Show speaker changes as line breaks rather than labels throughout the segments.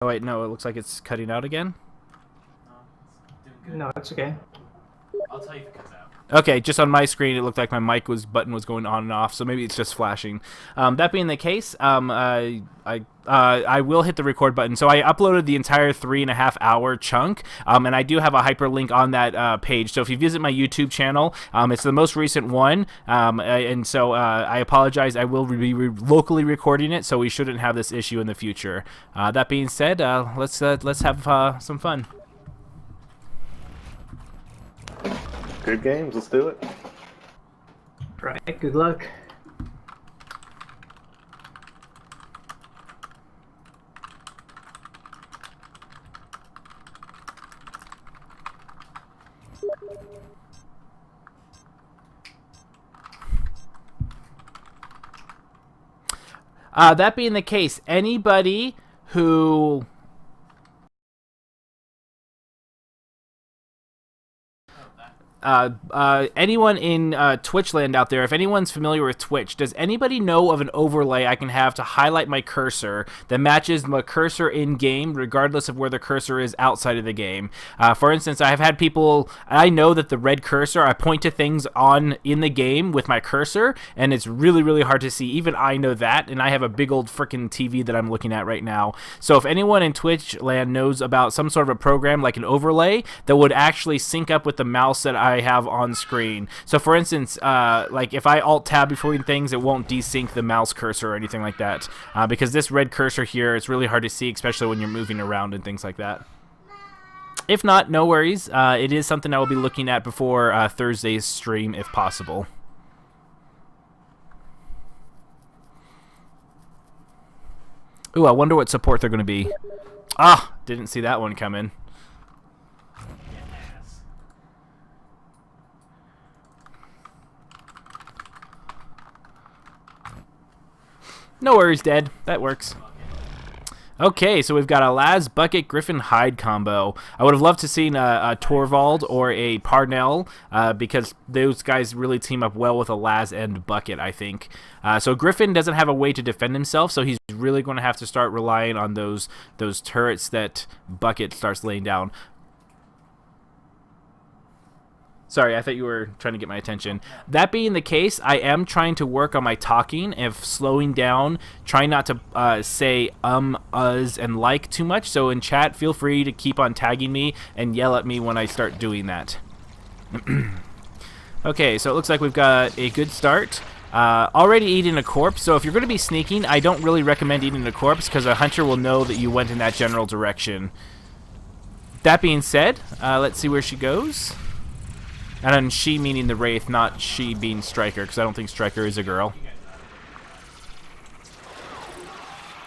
Oh wait, no, it looks like it's cutting out again.
No, it's okay.
I'll tell you if it cuts out.
Okay, just on my screen, it looked like my button was going on and off, so maybe it's just flashing. That being the case, I will hit the record button. So I uploaded the entire 3.5-hour chunk, and I do have a hyperlink on that page. So if you visit my YouTube channel, it's the most recent one, and so I apologize. I will be locally recording it, so we shouldn't have this issue in the future. That being said, let's have some fun.
Good games, let's do it.
Right, good luck.
That being the case, anybody who... anyone in Twitch land out there, if anyone's familiar with Twitch, does anybody know of an overlay I can have to highlight my cursor that matches my cursor in game regardless of where the cursor is outside of the game? For instance, I have had people, I know that the red cursor, I point to things in the game with my cursor, and it's really, really hard to see. Even I know that, and I have a big old freaking TV that I'm looking at right now. So if anyone in Twitch land knows about some sort of a program like an overlay that would actually sync up with the mouse that I have on screen. So for instance, like if I alt-tab between things, it won't desync the mouse cursor or anything like that. Because this red cursor here, it's really hard to see, especially when you're moving around and things like that. If not, no worries. It is something I will be looking at before Thursday's stream, if possible. Ooh, I wonder what support they're going to be. Ah, didn't see that one coming. No worries, Dad. That works. Okay, so we've got a Laz, Bucket, Griffin, Hyde combo. I would have loved to seen a Torvald or a Parnell, because those guys really team up well with a Laz and Bucket, I think. So Griffin doesn't have a way to defend himself, so he's really going to have to start relying on those turrets that Bucket starts laying down. Sorry, I thought you were trying to get my attention. That being the case, I am trying to work on my talking, if slowing down, trying not to say uhs, and like too much. So in chat, feel free to keep on tagging me and yell at me when I start doing that. Okay, so it looks like we've got a good start. Already eating a corpse, so if you're going to be sneaking, I don't really recommend eating a corpse because a hunter will know that you went in that general direction. That being said, let's see where she goes. And then she meaning the Wraith, not she being Striker, because I don't think Striker is a girl.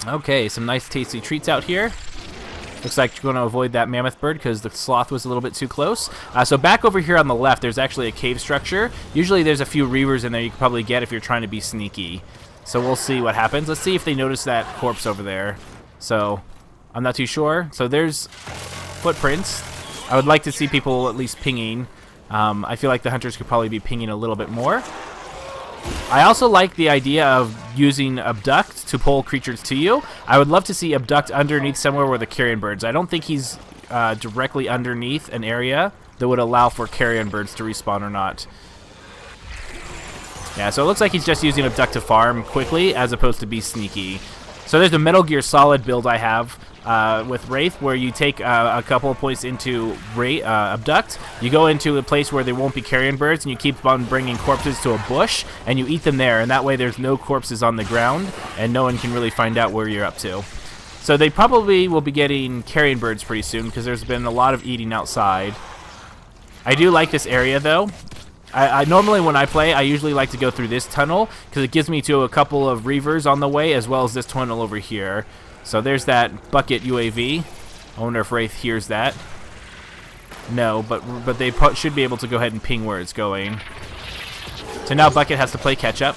Okay, some nice tasty treats out here. Looks like you're going to avoid that mammoth bird because the sloth was a little bit too close. So back over here on the left, there's actually a cave structure. Usually there's a few reavers in there you can probably get if you're trying to be sneaky. So we'll see what happens. Let's see if they notice that corpse over there. So I'm not too sure. So there's footprints. I would like to see people at least pinging. I feel like the hunters could probably be pinging a little bit more. I also like the idea of using Abduct to pull creatures to you. I would love to see Abduct underneath somewhere where the carrion birds. I don't think he's directly underneath an area that would allow for carrion birds to respawn or not. Yeah, so it looks like he's just using Abduct to farm quickly as opposed to be sneaky. So there's a Metal Gear Solid build I have with Wraith, where you take a couple of points into Abduct, you go into a place where there won't be carrion birds, and you keep on bringing corpses to a bush, and you eat them there, and that way there's no corpses on the ground, and no one can really find out where you're up to. So they probably will be getting carrion birds pretty soon, because there's been a lot of eating outside. I do like this area, though. I normally, when I play, I usually like to go through this tunnel, because it gives me to a couple of reavers on the way, as well as this tunnel over here. So there's that Bucket UAV. I wonder if Wraith hears that. No, but they should be able to go ahead and ping where it's going. So now Bucket has to play catch-up.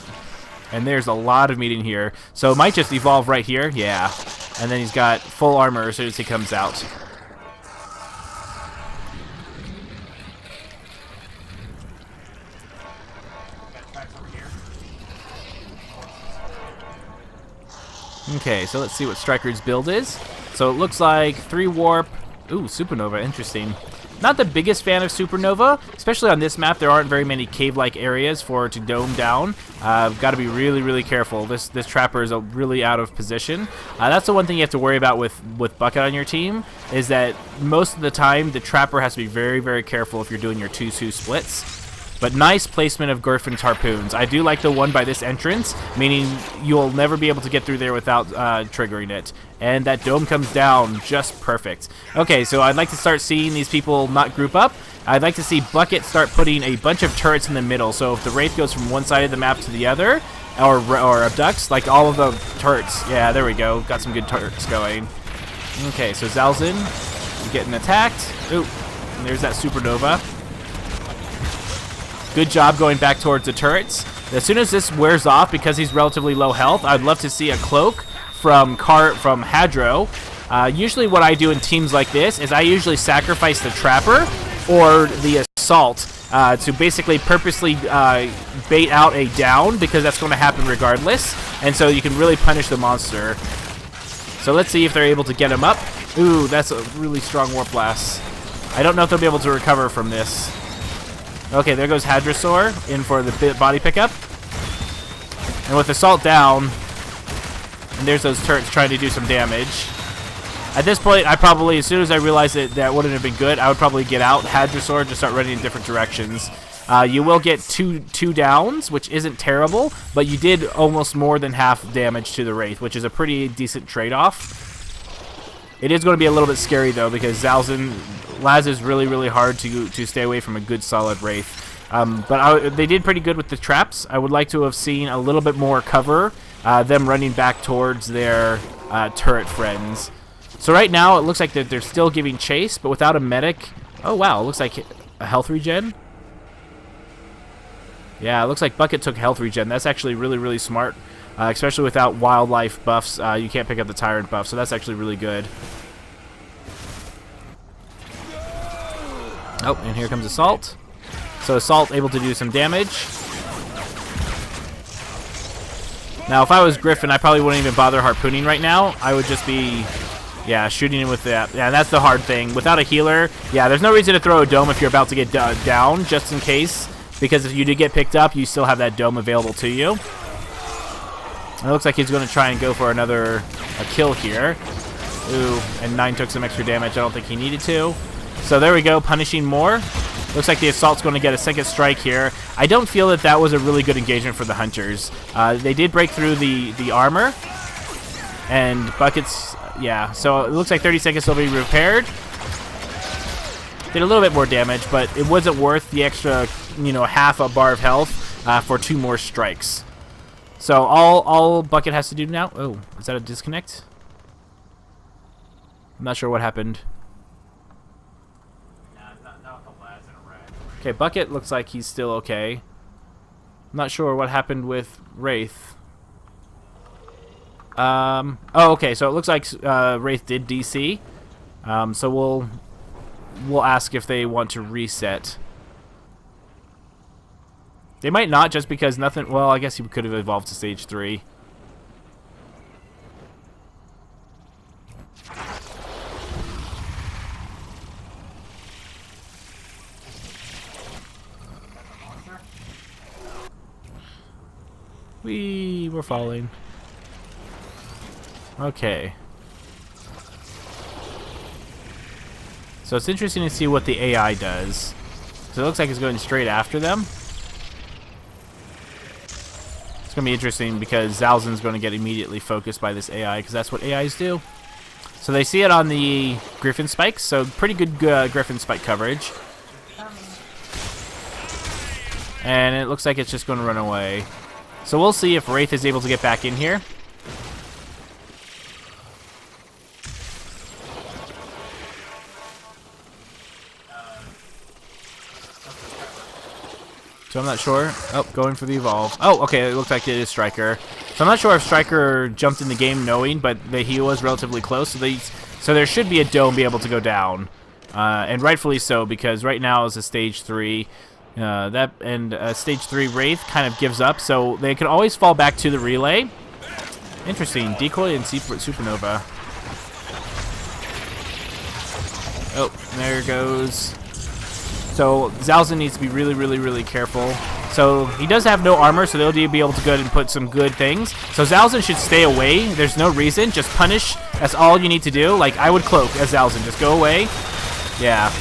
And there's a lot of meat in here. So it might just evolve right here. Yeah. And then he's got full armor as soon as he comes out. Okay, so let's see what Striker's build is. So it looks like 3 warp. Ooh, Supernova, interesting. Not the biggest fan of Supernova, especially on this map. There aren't very many cave-like areas for it to dome down. Got to be really, really careful. This Trapper is really out of position. That's the one thing you have to worry about with Bucket on your team, is that most of the time the Trapper has to be very, very careful if you're doing your 2-2 splits. But nice placement of Griffin's harpoons. I do like the one by this entrance, meaning you'll never be able to get through there without triggering it. And that dome comes down just perfect. Okay, so I'd like to start seeing these people not group up. I'd like to see Bucket start putting a bunch of turrets in the middle. So if the Wraith goes from one side of the map to the other, or abducts, like all of the turrets. Yeah, there we go. Got some good turrets going. Okay, so Zalzin getting attacked. Ooh, and there's that Supernova. Good job going back towards the turrets. As soon as this wears off, because he's relatively low health, I'd love to see a cloak from Hadro. Usually what I do in teams like this is I usually sacrifice the Trapper or the Assault to basically purposely bait out a down, because that's going to happen regardless. And so you can really punish the monster. So let's see if they're able to get him up. Ooh, that's a really strong Warp Blast. I don't know if they'll be able to recover from this. Okay, there goes Hadrosaur in for the body pickup. And with Assault down, and there's those turrets trying to do some damage. At this point, I probably, as soon as I realized that wouldn't have been good, I would probably get out Hadrosaur and just start running in different directions. You will get two downs, which isn't terrible, but you did almost more than half damage to the Wraith, which is a pretty decent trade-off. It is going to be a little bit scary, though, because Laz is really, really hard to stay away from a good, solid Wraith. But they did pretty good with the traps. I would like to have seen a little bit more cover, them running back towards their turret friends. So right now, it looks like that they're still giving chase, but without a medic. Oh, wow, it looks like a health regen. Yeah, it looks like Bucket took health regen. That's actually really, really smart. Especially without wildlife buffs, you can't pick up the Tyrant buff, so that's actually really good. Oh, and here comes Assault. So Assault able to do some damage. Now, if I was Griffin, I probably wouldn't even bother harpooning right now. I would just be, yeah, shooting him with that. Yeah, that's the hard thing. Without a healer, yeah, there's no reason to throw a dome if you're about to get down, just in case. Because if you do get picked up, you still have that dome available to you. It looks like he's going to try and go for a kill here. Ooh, and 9 took some extra damage. I don't think he needed to. So there we go, punishing more. Looks like the Assault's going to get a second strike here. I don't feel that was a really good engagement for the Hunters. They did break through the armor. And Bucket's, yeah. So it looks like 30 seconds will be repaired. Did a little bit more damage, but it wasn't worth the extra, half a bar of health for 2 more strikes. So all Bucket has to do now... Oh, is that a disconnect? I'm not sure what happened. Okay, Bucket looks like he's still okay. I'm not sure what happened with Wraith. Oh, okay, so it looks like Wraith did DC. So we'll ask if they want to reset. They might not, just because nothing... Well, I guess he could have evolved to stage 3. We're falling. Okay. So it's interesting to see what the AI does. So it looks like it's going straight after them. It's going to be interesting because Zalzin's going to get immediately focused by this AI, because that's what AIs do. So they see it on the Griffin spikes, so pretty good Griffin spike coverage. And it looks like it's just going to run away. So we'll see if Wraith is able to get back in here. So I'm not sure. Oh, going for the evolve. Oh, okay, it looks like it is Striker. So I'm not sure if Striker jumped in the game knowing, but he was relatively close. So there should be a dome be able to go down. And rightfully so, because right now is a stage 3. Stage 3 Wraith kind of gives up, so they can always fall back to the relay. Interesting. Decoy and Supernova. Oh, there it goes. So Zalzin needs to be really, really, really careful. So he does have no armor, so they'll be able to go and put some good things. So Zalzin should stay away. There's no reason. Just punish. That's all you need to do. Like, I would cloak as Zalzin. Just go away. Yeah.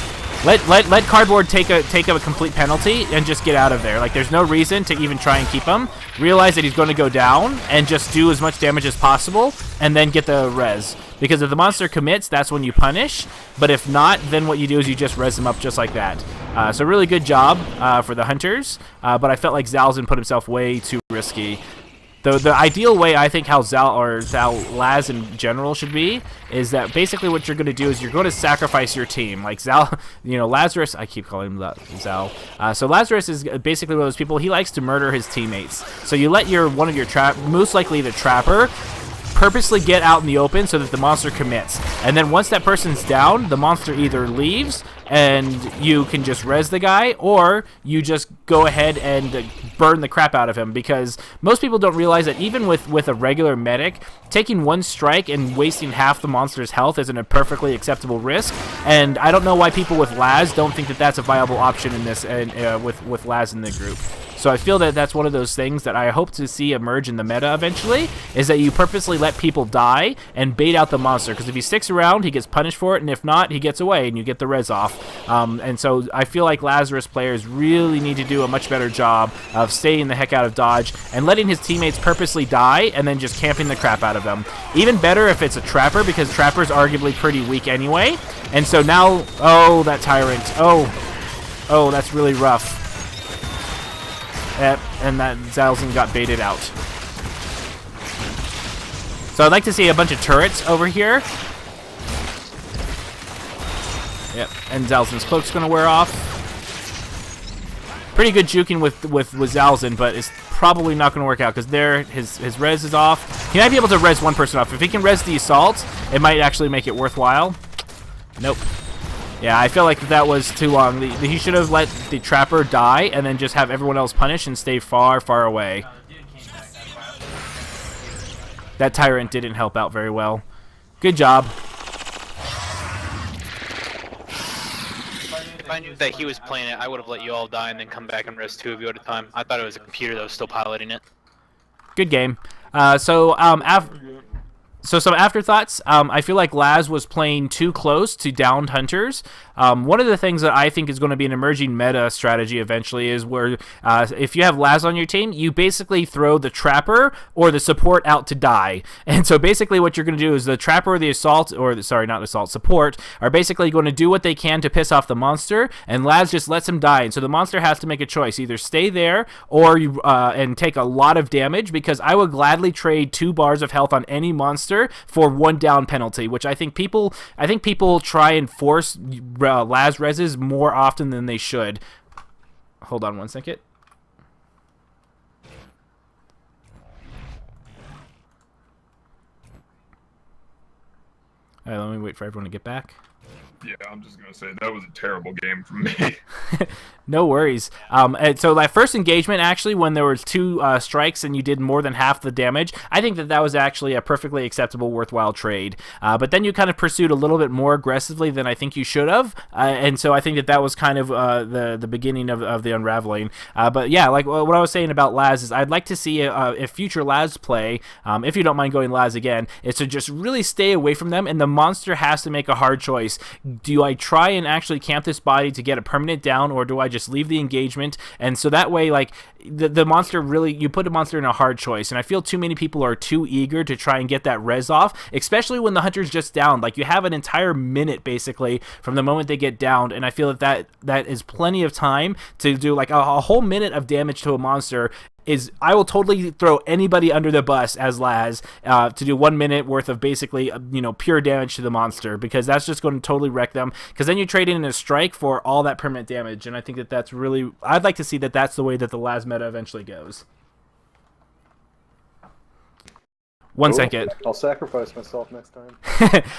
Let Cardboard take a complete penalty and just get out of there. Like, there's no reason to even try and keep him. Realize that he's going to go down and just do as much damage as possible and then get the res. Because if the monster commits, that's when you punish. But if not, then what you do is you just res him up just like that. So really good job for the hunters. But I felt like Zalzin put himself way too risky. The ideal way I think how Laz in general should be is that basically what you're going to do is you're going to sacrifice your team. Like Lazarus, I keep calling him Zal. So Lazarus is basically one of those people, he likes to murder his teammates. So you let one of your most likely the trapper, purposely get out in the open so that the monster commits. And then once that person's down, the monster either leaves and you can just res the guy, or you just go ahead and burn the crap out of him, because most people don't realize that even with a regular medic, taking one strike and wasting half the monster's health isn't a perfectly acceptable risk. And I don't know why people with Laz don't think that that's a viable option in this, with Laz in the group. So I feel that that's one of those things that I hope to see emerge in the meta eventually, is that you purposely let people die and bait out the monster, because if he sticks around, he gets punished for it, and if not, he gets away and you get the res off. And so I feel like Lazarus players really need to do a much better job of staying the heck out of dodge and letting his teammates purposely die and then just camping the crap out of them. Even better if it's a trapper, because trapper's arguably pretty weak anyway. And so now, oh, that tyrant. Oh, that's really rough. Yep, and that Zalzin got baited out. So I'd like to see a bunch of turrets over here. Yep, and Zalzin's cloak's gonna wear off. Pretty good juking with Zalzin, but it's probably not gonna work out because his res is off. He might be able to res one person off. If he can res the assault, it might actually make it worthwhile. Nope. Yeah, I feel like that was too long. He should have let the trapper die and then just have everyone else punish and stay far, far away. That tyrant didn't help out very well. Good job.
If I knew that he was playing it, I would have let you all die and then come back and rest 2 of you at a time. I thought it was a computer that was still piloting it.
Good game. So some afterthoughts. I feel like Laz was playing too close to downed hunters. One of the things that I think is going to be an emerging meta strategy eventually is where if you have Laz on your team, you basically throw the trapper or the support out to die. And so basically what you're going to do is the trapper or the assault, or sorry, not assault, support, are basically going to do what they can to piss off the monster, and Laz just lets him die. And so the monster has to make a choice. Either stay there or you and take a lot of damage, because I would gladly trade 2 bars of health on any monster for 1 down penalty, which I think people try and force Laz reses more often than they should. Hold on one second. All right, let me wait for everyone to get back.
Yeah, I'm just gonna say that was a terrible game from me.
No worries. And so that first engagement, actually, when there was 2 strikes and you did more than half the damage, I think that was actually a perfectly acceptable, worthwhile trade. But then you kind of pursued a little bit more aggressively than I think you should have, and so I think that was kind of the beginning of the unraveling. But yeah, like what I was saying about Laz is I'd like to see if future Laz play, if you don't mind going Laz again, is to just really stay away from them, and the monster has to make a hard choice. Do I try and actually camp this body to get a permanent down, or do I just leave the engagement? And so that way, like, the monster really, you put a monster in a hard choice, and I feel too many people are too eager to try and get that res off, especially when the hunter's just downed. Like, you have an entire minute basically from the moment they get downed, and I feel that is plenty of time to do like a whole minute of damage to a monster. I will totally throw anybody under the bus as Laz to do 1 minute worth of basically pure damage to the monster, because that's just going to totally wreck them, because then you trade in a strike for all that permanent damage, and I think that's really, I'd like to see that's the way that the Laz meta eventually goes. One
Cool.
second.
I'll sacrifice myself next time.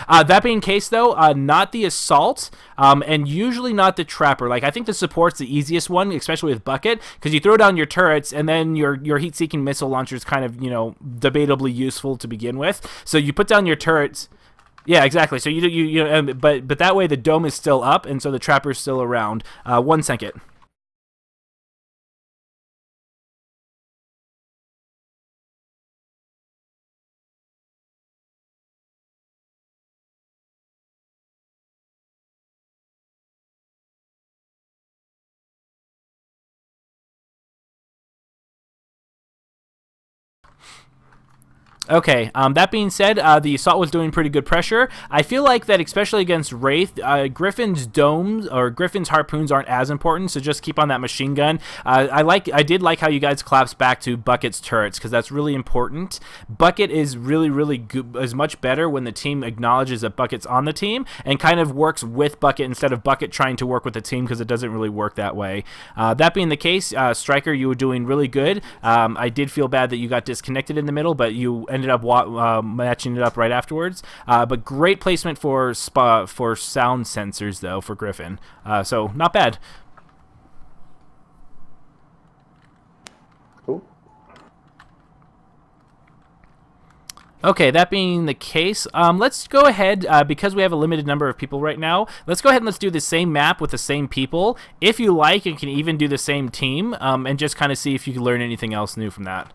That being the case, though, not the assault, and usually not the trapper. Like, I think the support's the easiest one, especially with bucket, because you throw down your turrets, and then your heat-seeking missile launcher is kind of, you know, debatably useful to begin with. So you put down your turrets. Yeah, exactly. So but that way the dome is still up, and so the trapper's still around. 1 second. Okay, that being said, the assault was doing pretty good pressure. I feel like that, especially against Wraith, Griffin's domes or Griffin's harpoons aren't as important, so just keep on that machine gun. I did like how you guys collapsed back to Bucket's turrets, because that's really important. Bucket is really good, is much better when the team acknowledges that Bucket's on the team and kind of works with Bucket instead of Bucket trying to work with the team, because it doesn't really work that way. That being the case, Striker, you were doing really good. I did feel bad that you got disconnected in the middle, but you ended up matching it up right afterwards. But great placement for sound sensors, though, for Griffin. So not bad.
Cool.
Okay, that being the case, let's go ahead, because we have a limited number of people right now, let's go ahead and let's do the same map with the same people. If you like, you can even do the same team, and just kind of see if you can learn anything else new from that.